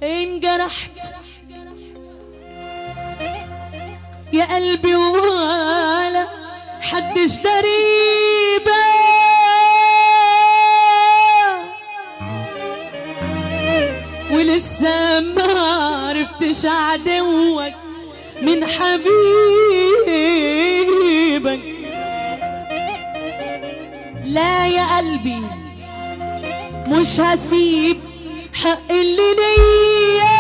انجرحت يا قلبي ولا حدش دريبة، ولسه ما عرفتش عدوك من حبيبك. لا يا قلبي مش هسيب حق اللي ليا،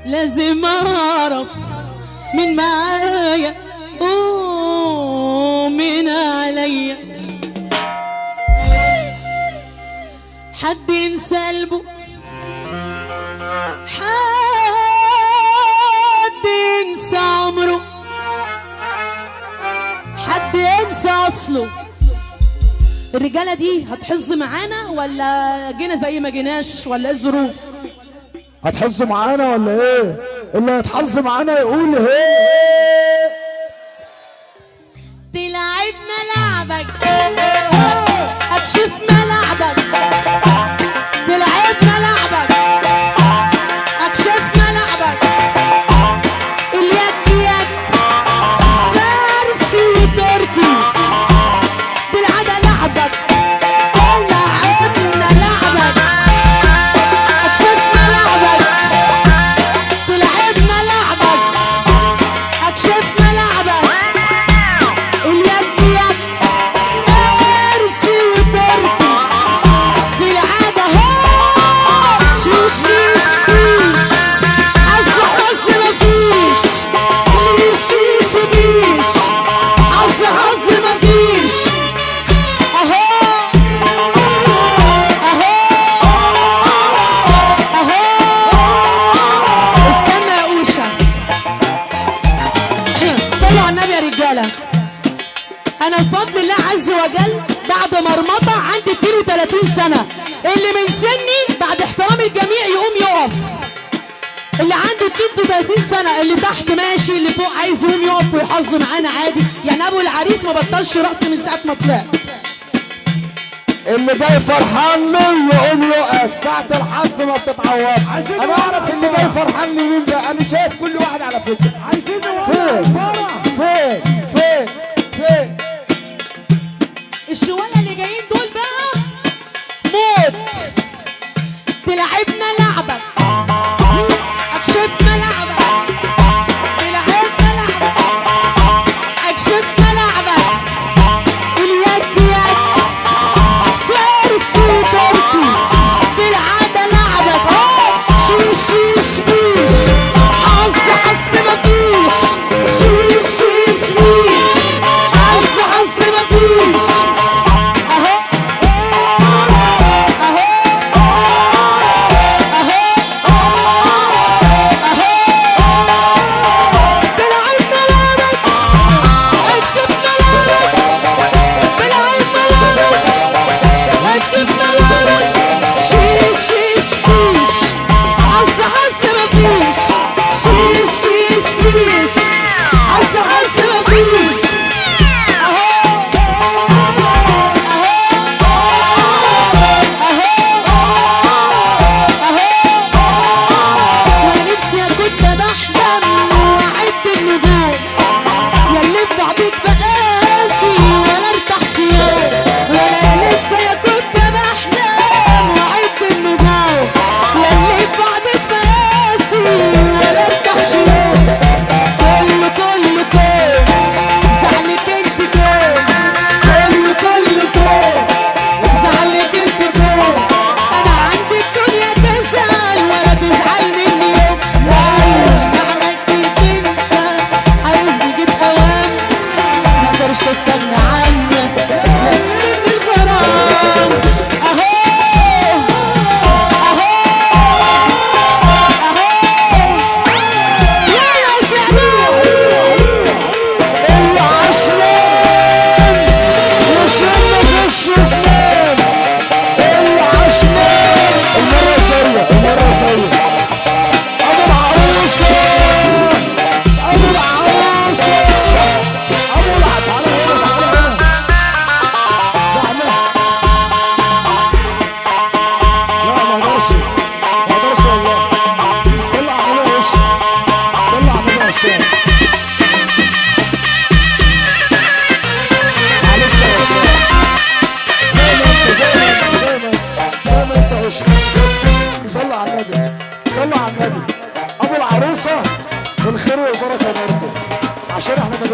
لازم اعرف من معايا ومن عليا. حد ينسى قلبه، حد ينسى عمره، حد ينسى اصله. الرجاله دي هتحظ معانا ولا جينا زي ما جيناش ولا ايه الظروف؟ هتحظ معانا ولا ايه؟ اللي هيتحظ معانا يقول ايه؟ تلعبنا لعبك اكشف ملعبك، تلعبنا لعبك اكشف ملعبك، اليد يد فارسي تركي، تلعبنا لعبك تلعبنا لعبك اكشف ملعبك، تلعبنا لعبك اكشف ملعبك، اليد يد فارسي وتركي، بالعادة هو شيش شيش فيش، عز عز مفيش، شيش شيش بيش، عز عز مفيش، اهو اهو اهو. استنى يا اوشا، صلوا على النبي يا رجاله. انا بفضل الله عز وجل بعد مرمطه عندي 32 سنه، اللي من سني بعد احترام الجميع يقوم يقف، اللي عنده 32 سنه اللي تحت ماشي، اللي فوق عايز يقوم يقف ويحظ معانا عادي. يعني ابو العريس ما بطلش رقص من ساعه ما طلعت. اللي جاي فرحان لي يقوم يقف، ساعة الحظ ما بتتعوضش. انا اعرف اللي جاي فرحان لي مين ده، انا شايف كل واحد على فكرة. عايزين فين فين فين فين الشوالة اللي جايين دول بقى موت. تلعبنا لعبك اكشف ملعبك، تلعبنا لعبك اكشف ملعبك، اليد يد فارسي تركي، بالعادة لعبك شيش شيش بيش، عز عز مفيش، شيش شيش بيش، عز عز مفيش، اهو اهو اهو اهو. تلعبنا لعبك اكشف ملعبك، تلعبنا لعبك اكشف ملعبك، شيش شيش بيش، عز عز مفيش، شيش شيش بيش، عز عز مفيش.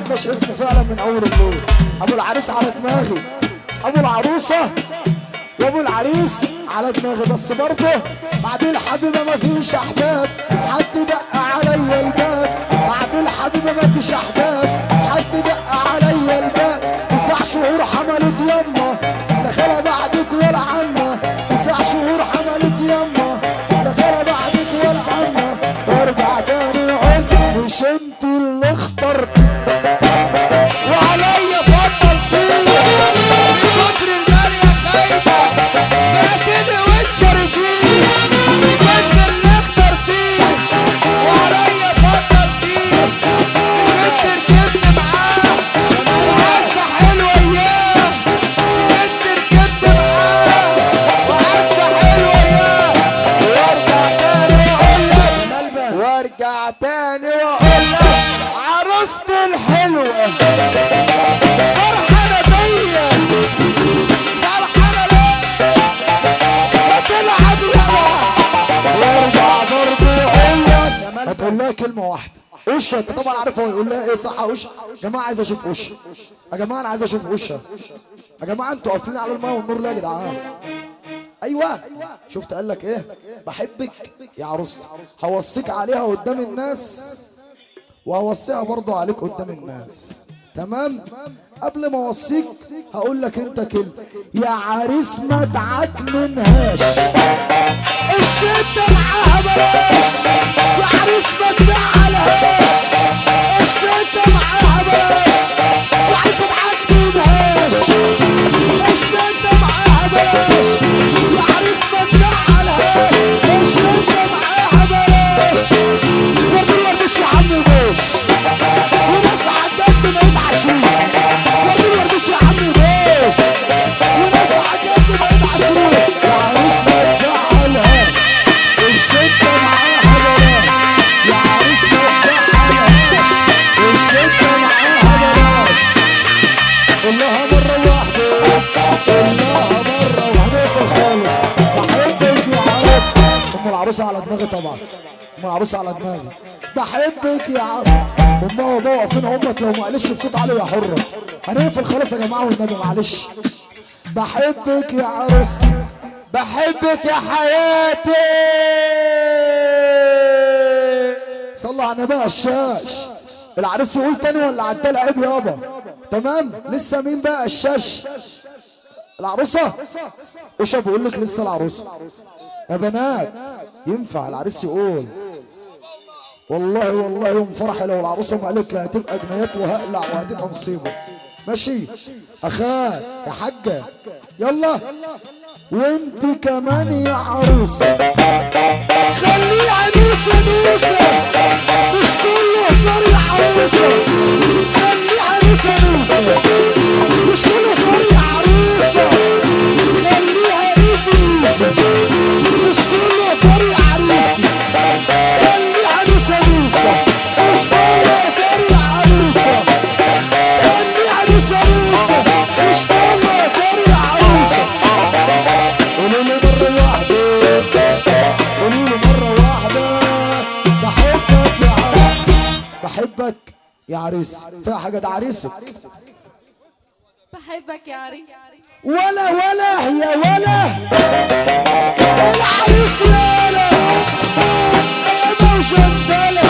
جبناش اسمه فعلا من اول الليل. ابو العريس على دماغي، ابو العروسه وابو العريس على دماغي، بس برضه بعد الحبيبه ما فيش احباب، حد دق عليا الباب. بعد الحبيبه ما فيش احباب، حد دق عليا الباب. 9 شهور حملت يما، لا خالة بعدك ولا عمه. 9 شهور حملت يما، لا خالة بعدك ولا عمه. وارجع تاني اقول مش انت اللي اخترتي وعليا فضلتي. كتر الجارية خايفة بعتني واشتريتيه، مش انت اللي اخترتيه وعليا فضلتيه. مش انت ركبت معاه وعزة حلوة اياه، مش انت ركبت معاه وعزة حلوة اياه. وارجع تاني واقولك عروستي الحلوة فرحانة بيا، فرحانة ليه ما تلعب يلا. وارجع برضه يقولك هتقول لها كلمة واحدة وشها، انت طبعا عارف هو يقول لها ايه صح. وشها يا جماعة عايز اشوف وشها، يا جماعة انا عايز اشوف وشها. يا جماعة انتوا قافلين على الماء والنور ليه يا جدعان؟ ايوه شفت قال لك ايه؟ بحبك يا عروستي، هوصيك عليها قدام الناس وهوصيها برضه عليك قدام الناس. تمام؟ قبل ما اوصيك هقول لك انت كلمه، يا عريس ما تعكننهاش، الشده معاها بلاش. يا عريس ما تزعلهاش، الشده معاها بلاش. يا عريس ما تعكننهاش، الشده معاها بلاش. يا عريس ما تزعلهاش، الشده معاها بلاش. وردش يا عم بوش وناس عجبت ما يتعشروش. وردش يا عم بوش وناس عجبت ما يتعشروش. يا عريس ما تزعلهاش، الشده معاها بلاش. يا عريس ما تزعلهاش، الشده معاها بلاش. قولها مرة واحدة، قولها مرة واحدة خالص. بحبك يا عروس. أم العروسة على دماغي طبعا، أم العروسة على دماغي. بحبك يا عروس. أمها وأبوها واقفين همت، لو ما قالش بصوت عالي يا حرة هنقفل خلاص يا جماعة والنبي معلش. بحبك يا عروستي، بحبك يا حياتي. صلى على النبي الشاش. العريس يقول تاني ولا عدال عيب يابا؟ تمام؟ لسه مين بقى الشاش؟ العروسة؟ وش بقول لك لسه العروسة. يا بنات ينفع العريس يقول والله والله يوم فرحي لو العروسة ما قالت لا هتبقى جنيات وهقلع وهتبقى مصيبة. ماشي؟ أخاك يا حاجة يلا. وانت كمان يا عروسة خليها نوسة نوسة، مش كله صار يا عروسة. خليها نوسة نوسة، مش كله صار يا عروسة. خليها ايزي ايزي، مش كله صار يا عروسة. خليها نوسة نوسة، مش كله صار يا عروسة. خليها نوسة نوسة، مش كله صار يا عروسة. قولوا لي مرة واحدة، قولوا لي مرة واحدة. بحبك يا عريس، بحبك يا عريس. فيها حاجة ده عريسك. بحبك يا عريس. ولا يا ولا العريس يالا انا مشدلة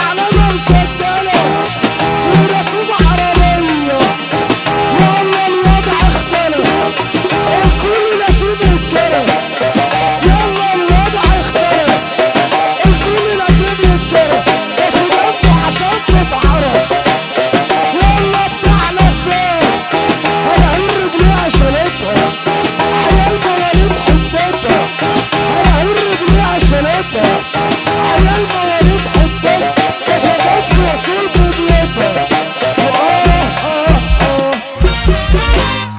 على ما مسدلة وراكب عربية. والله الوضع اختلف، الكل نسيب الكرم. يلا الوضع اختلف، الكل نسيب الكرم. يا شباب عشان تتعرف يلا بتعلى فين. هلا رجليها شالتها، عيال مواليد حبتها. هلا رجليها شالتها، عيال مواليد حبتها. ما شافتش وصول ببيتها.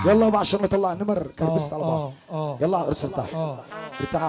يلا بقى عشان نطلع النمر كربست على بعض. يلا على الرسل تحت ارتاح.